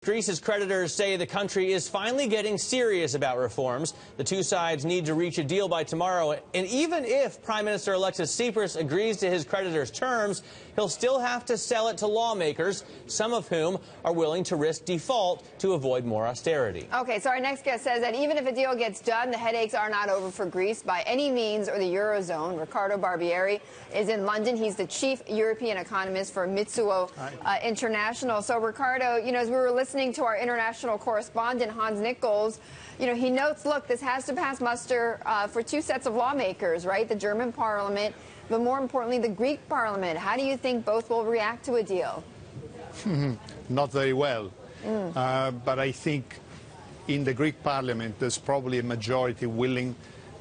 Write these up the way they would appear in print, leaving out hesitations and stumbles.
Greece's creditors say the country is finally getting serious about reforms. The two sides need to reach a deal by tomorrow. And even if Prime Minister Alexis Tsipras agrees to his creditors' terms, he'll still have to sell it to lawmakers, some of whom are willing to risk default to avoid more austerity. Okay, so our next guest says that even if a deal gets done, the headaches are not over for Greece by any means or the Eurozone. Riccardo Barbieri is in London. He's the chief European economist for Mizuho International. So, Riccardo, as we were listening to our international correspondent, Hans Nichols, he notes, look, this has to pass muster for two sets of lawmakers, right? The German parliament, but more importantly, the Greek parliament. How do you think both will react to a deal? Not very well. But I think in the Greek parliament, there's probably a majority willing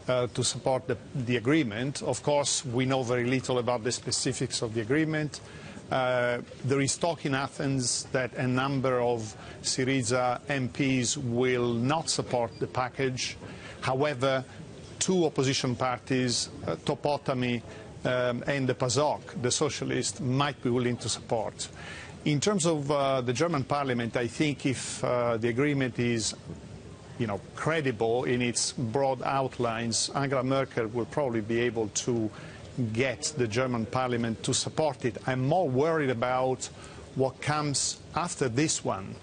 to support the agreement. Of course, we know very little about the specifics of the agreement. There is talk in Athens that a number of Syriza MPs will not support the package. However, two opposition parties, Topotami and the PASOK, the socialists, might be willing to support. In terms of the German parliament, I think if the agreement is credible in its broad outlines, Angela Merkel will probably be able to get the German parliament to support it. I'm more worried about what comes after this one,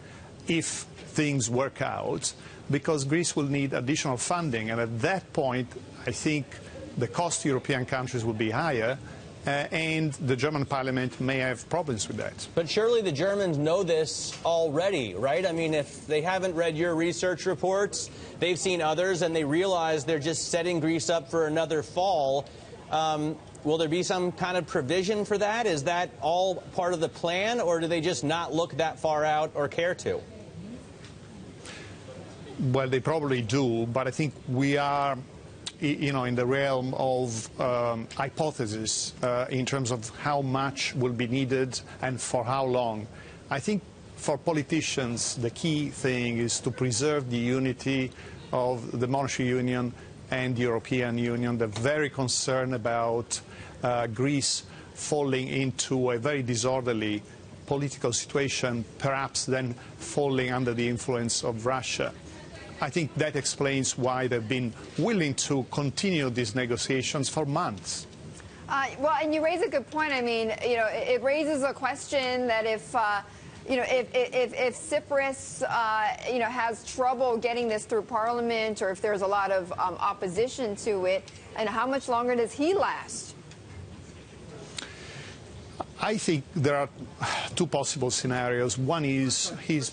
if things work out, because Greece will need additional funding, and at that point I think the cost to European countries will be higher, and the German parliament may have problems with that. But surely the Germans know this already, right? I mean, if they haven't read your research reports, they've seen others, and they realize they're just setting Greece up for another fall. Will there be some kind of provision for that? Is that all part of the plan, or do they just not look that far out or care to? Well, they probably do, but I think we are in the realm of hypothesis in terms of how much will be needed and for how long. I think for politicians, the key thing is to preserve the unity of the monetary union and the European Union. They're very concerned about Greece falling into a very disorderly political situation, perhaps then falling under the influence of Russia. I think that explains why they've been willing to continue these negotiations for months. Well, and you raise a good point. I mean, it raises a question that if Tsipras, has trouble getting this through Parliament, or if there's a lot of opposition to it, and how much longer does he last? I think there are two possible scenarios. One is his,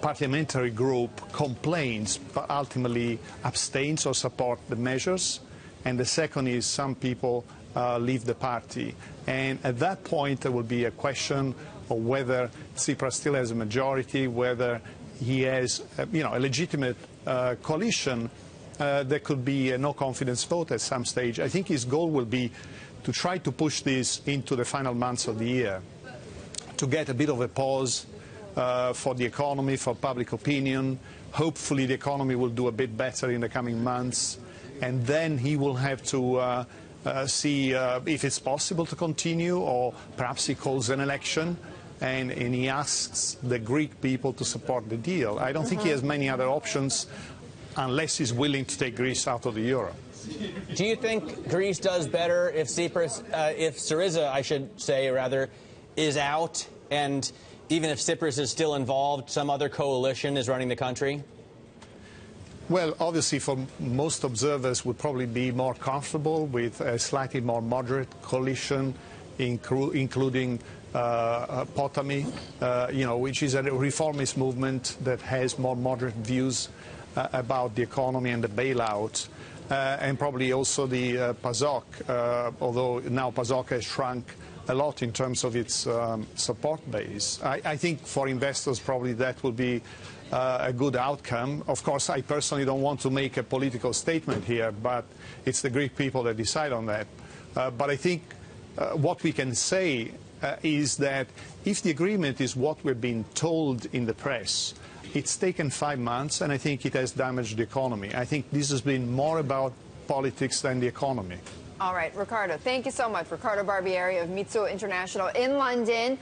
parliamentary group complains, but ultimately abstains or support the measures. And the second is some people leave the party. And at that point, there will be a question of whether Tsipras still has a majority, whether he has, a legitimate coalition. There could be a no-confidence vote at some stage. I think his goal will be to try to push this into the final months of the year, to get a bit of a pause for the economy, for public opinion. Hopefully the economy will do a bit better in the coming months, and then he will have to see if it's possible to continue, or perhaps he calls an election and he asks the Greek people to support the deal. I don't think he has many other options unless he's willing to take Greece out of the euro. Do you think Greece does better if Syriza, I should say, rather, is out, and even if Tsipras is still involved, some other coalition is running the country? Well, obviously, for most observers, would probably be more comfortable with a slightly more moderate coalition, including Potami, which is a reformist movement that has more moderate views about the economy and the bailout. And probably also the PASOK, although now PASOK has shrunk a lot in terms of its support base. I think for investors probably that will be a good outcome. Of course, I personally don't want to make a political statement here, but it's the Greek people that decide on that. But I think what we can say is that if the agreement is what we're being told in the press, it's taken 5 months, and I think it has damaged the economy. I think this has been more about politics than the economy. All right, Riccardo, thank you so much. Riccardo Barbieri of Mizuho International in London.